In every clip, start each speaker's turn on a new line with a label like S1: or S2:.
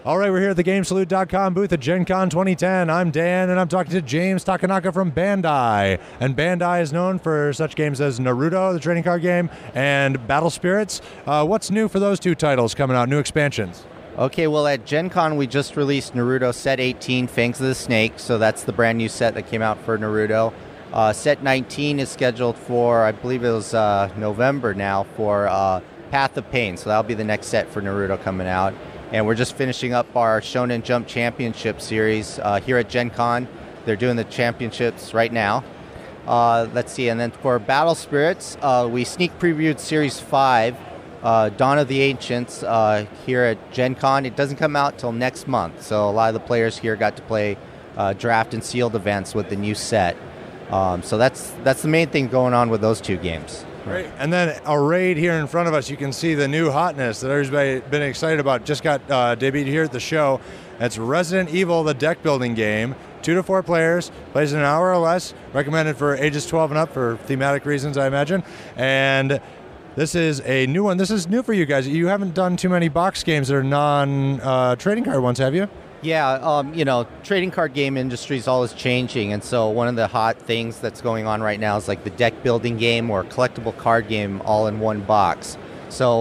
S1: All right, we're here at the GameSalute.com booth at Gen Con 2010. I'm Dan, and I'm talking to James Takenaka from Bandai. And Bandai is known for such games as Naruto, the trading card game, and Battle Spirits. What's new for those two titles coming out, new expansions?
S2: Okay, well, at Gen Con, we just released Naruto Set 18, Fangs of the Snake, so that's the brand new set that came out for Naruto. Set 19 is scheduled for, I believe it was November now, for Path of Pain, so that'll be the next set for Naruto coming out. And we're just finishing up our Shonen Jump Championship series here at Gen Con. They're doing the championships right now. Let's see, and then for Battle Spirits, we sneak previewed Series 5, Dawn of the Ancients, here at Gen Con. It doesn't come out till next month, so a lot of the players here got to play draft and sealed events with the new set. So that's the main thing going on with those two games.
S1: Great. And then arrayed here in front of us, you can see the new hotness that everybody's been excited about. Just got debuted here at the show. It's Resident Evil, the deck building game. 2 to 4 players, plays in an hour or less. Recommended for ages 12 and up for thematic reasons, I imagine. And this is a new one. This is new for you guys. You haven't done too many box games that are non-trading card ones, have you?
S2: Yeah, trading card game industry is always changing, and so one of the hot things that's going on right now is like the deck building game or collectible card game all in one box. So,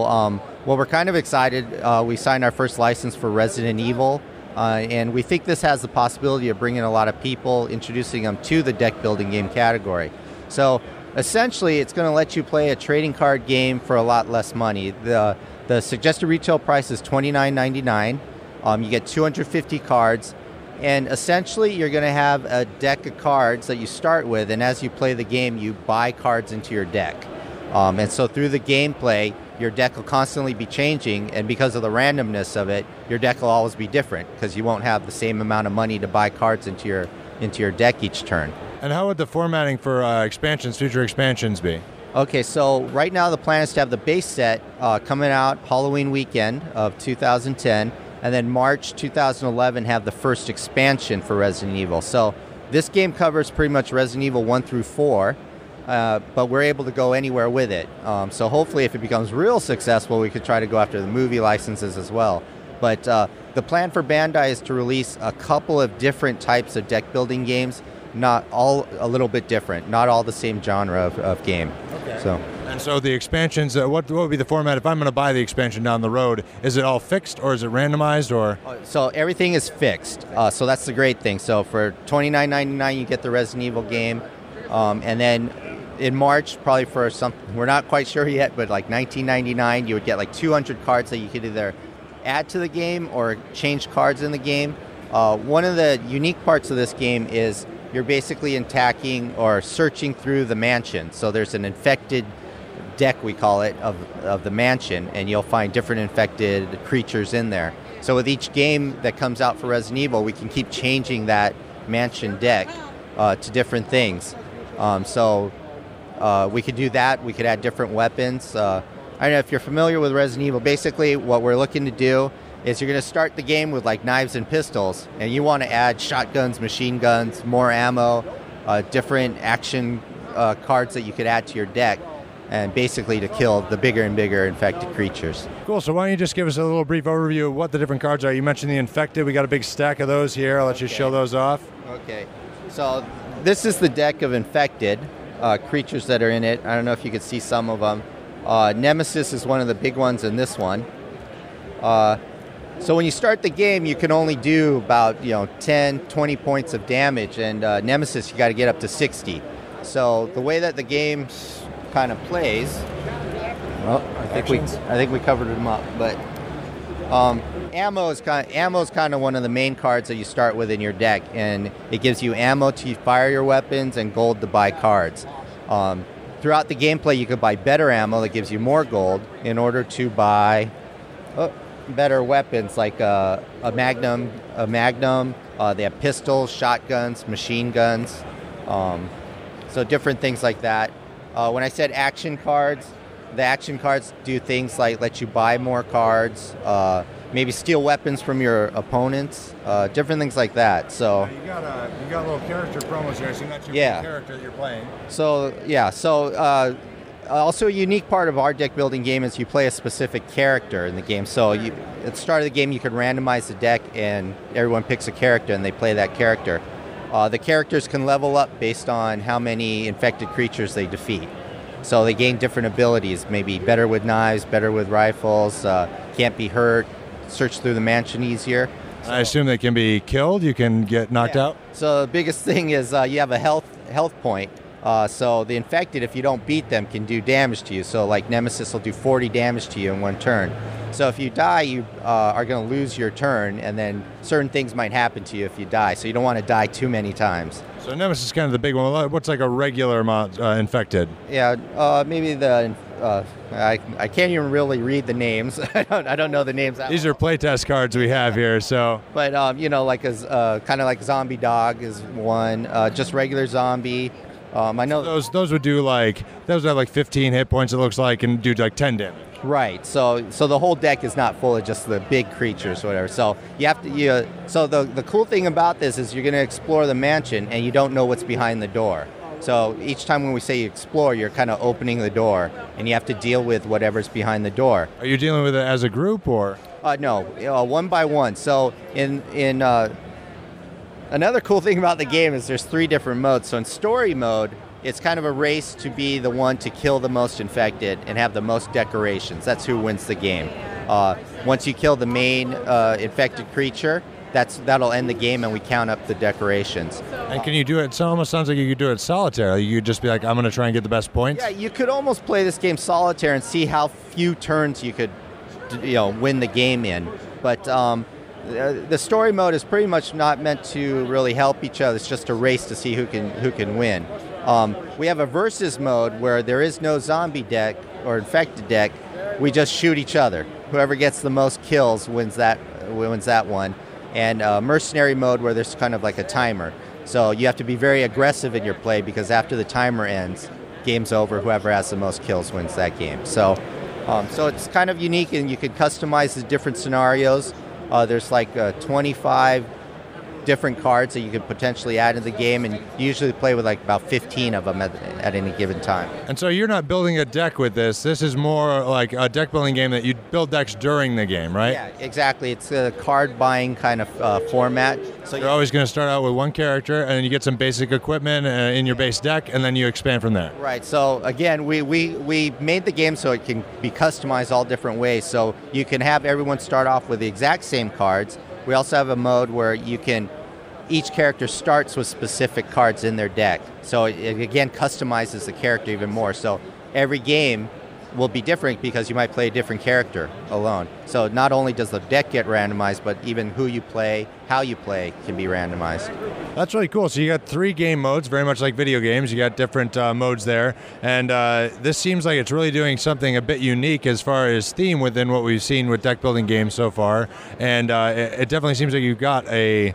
S2: well, we're kind of excited. We signed our first license for Resident Evil, and we think this has the possibility of bringing a lot of people, introducing them to the deck building game category. So, essentially, it's going to let you play a trading card game for a lot less money. The suggested retail price is $29.99. You get 250 cards, and essentially you're going to have a deck of cards that you start with, and as you play the game, you buy cards into your deck. And so through the gameplay, your deck will constantly be changing, and because of the randomness of it, your deck will always be different, because you won't have the same amount of money to buy cards into your deck each turn.
S1: And how would the formatting for future expansions be?
S2: Okay, so right now the plan is to have the base set coming out Halloween weekend of 2010, and then March 2011 have the first expansion for Resident Evil. So this game covers pretty much Resident Evil 1 through 4, but we're able to go anywhere with it. So hopefully if it becomes real successful, we could try to go after the movie licenses as well. But the plan for Bandai is to release a couple of different types of deck building games, not all a little bit different, not all the same genre of game. Okay.
S1: And so the expansions, what would be the format if I'm going to buy the expansion down the road? Is it all fixed or is it randomized? Or
S2: So everything is fixed. So that's the great thing. So for $29.99 you get the Resident Evil game, and then in March, probably for something we're not quite sure yet, but like $19.99 you would get like 200 cards that you could either add to the game or change cards in the game. One of the unique parts of this game is you're basically attacking or searching through the mansion. So there's an infected deck, we call it, of the mansion, and you'll find different infected creatures in there. So with each game that comes out for Resident Evil, we can keep changing that mansion deck to different things. So we could do that. We could add different weapons. I don't know if you're familiar with Resident Evil. Basically, what we're looking to do is you're going to start the game with like knives and pistols, and you want to add shotguns, machine guns, more ammo, different action cards that you could add to your deck, and basically to kill the bigger and bigger infected creatures.
S1: Cool, so why don't you just give us a little brief overview of what the different cards are. You mentioned the infected. We got a big stack of those here. I'll let you show those off.
S2: Okay, so this is the deck of infected creatures that are in it. I don't know if you could see some of them. Nemesis is one of the big ones in this one. So when you start the game, you can only do about 10, 20 points of damage, and Nemesis you got to get up to 60. So the way that the game kind of plays, well, I think we covered them up, but ammo is kind of one of the main cards that you start with in your deck, and it gives you ammo to fire your weapons and gold to buy cards. Throughout the gameplay, you could buy better ammo that gives you more gold in order to buy better weapons like a magnum. They have pistols, shotguns, machine guns, so different things like that. When I said action cards, the action cards do things like let you buy more cards, maybe steal weapons from your opponents, different things like that. So
S1: you got little character promos here. I assume that's your character that you're playing.
S2: So Also, a unique part of our deck building game is you play a specific character in the game. So at the start of the game, you can randomize the deck, and everyone picks a character, and they play that character. The characters can level up based on how many infected creatures they defeat. So they gain different abilities, maybe better with knives, better with rifles, can't be hurt, search through the mansion easier.
S1: I assume they can be killed, you can get knocked out?
S2: So the biggest thing is you have a health point. So the infected, if you don't beat them, can do damage to you. So like Nemesis will do 40 damage to you in one turn. So if you die, you are going to lose your turn, and then certain things might happen to you if you die. So you don't want to die too many times.
S1: So Nemesis is kind of the big one. What's like a regular amount infected?
S2: Yeah, maybe I can't even really read the names. I don't know the names.
S1: These are playtest cards we have here, so.
S2: But like kind of like Zombie Dog is one. Just regular zombie. I know
S1: those would do those have like 15 hit points. It looks like, and do like 10 damage.
S2: Right. So the whole deck is not full of just the big creatures or whatever. So you have to. So the cool thing about this is you're going to explore the mansion, and you don't know what's behind the door. So each time when we say you explore, you're kind of opening the door, and you have to deal with whatever's behind the door.
S1: Are you dealing with it as a group or?
S2: No, one by one. So in another cool thing about the game is there's 3 different modes. So in story mode, it's kind of a race to be the one to kill the most infected and have the most decorations. That's who wins the game. Once you kill the main infected creature, that'll end the game, and we count up the decorations.
S1: And can you do it? It almost sounds like you could do it solitaire. You could just be like, I'm going to try and get the best points.
S2: Yeah, you could almost play this game solitaire and see how few turns you could, win the game in. But the story mode is pretty much not meant to really help each other. It's just a race to see who can win. We have a versus mode where there is no zombie deck or infected deck. We just shoot each other. Whoever gets the most kills wins that one. And mercenary mode where there's kind of like a timer. So you have to be very aggressive in your play, because after the timer ends, game's over. Whoever has the most kills wins that game. So it's kind of unique, and you can customize the different scenarios. There's like 25 different cards that you could potentially add into the game, and you usually play with like about 15 of them at any given time.
S1: And so you're not building a deck with this. This is more like a deck building game that you build decks during the game, right?
S2: Yeah, exactly. It's a card buying kind of format.
S1: So you're always going to start out with one character, and then you get some basic equipment in your base deck, and then you expand from there.
S2: Right. So again, we made the game so it can be customized all different ways. So you can have everyone start off with the exact same cards. We also have a mode where each character starts with specific cards in their deck. So it again customizes the character even more. So every game will be different because you might play a different character alone. So not only does the deck get randomized, but even who you play, how you play can be randomized.
S1: That's really cool. So you got 3 game modes, very much like video games. You got different modes there. And this seems like it's really doing something a bit unique as far as theme within what we've seen with deck building games so far. And it definitely seems like you've got a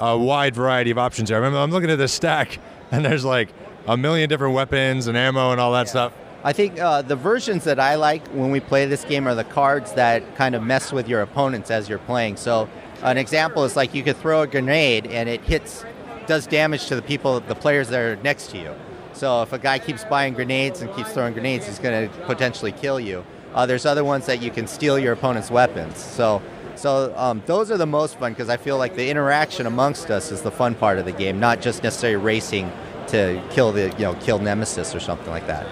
S1: wide variety of options here. I remember I'm looking at this stack, and there's like a million different weapons and ammo and all that stuff.
S2: I think the versions that I like when we play this game are the cards that kind of mess with your opponents as you're playing. So an example is like you could throw a grenade and it does damage to the players that are next to you. So if a guy keeps buying grenades and keeps throwing grenades, he's going to potentially kill you. There's other ones that you can steal your opponent's weapons. So those are the most fun, because I feel like the interaction amongst us is the fun part of the game, not just necessarily racing to kill Nemesis or something like that.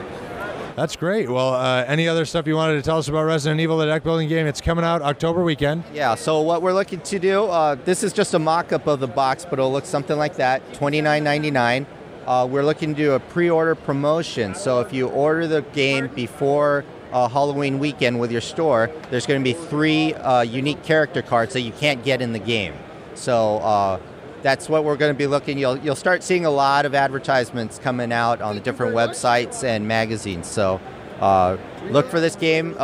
S1: That's great. Well, any other stuff you wanted to tell us about Resident Evil, the deck building game? It's coming out October weekend.
S2: Yeah, so what we're looking to do, this is just a mock-up of the box, but it'll look something like that, $29.99. We're looking to do a pre-order promotion. So if you order the game before Halloween weekend with your store, there's going to be 3 unique character cards that you can't get in the game. So that's what we're going to be looking. You'll start seeing a lot of advertisements coming out on the different websites and magazines. So look for this game.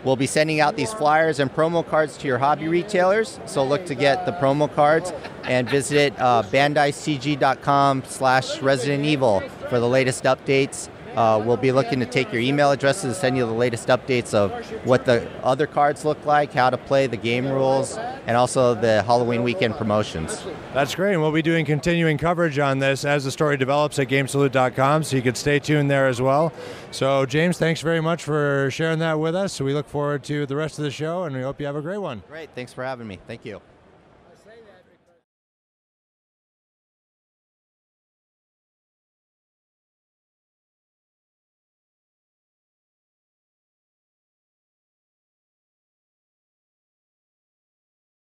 S2: We'll be sending out these flyers and promo cards to your hobby retailers. So look to get the promo cards and visit bandaicg.com/Resident Evil for the latest updates We'll be looking to take your email addresses, send you the latest updates of what the other cards look like, how to play, the game rules, and also the Halloween weekend promotions.
S1: That's great, and we'll be doing continuing coverage on this as the story develops at GameSalute.com, so you could stay tuned there as well. So, James, thanks very much for sharing that with us. So we look forward to the rest of the show, and we hope you have a great one.
S2: Great, thanks for having me. Thank you.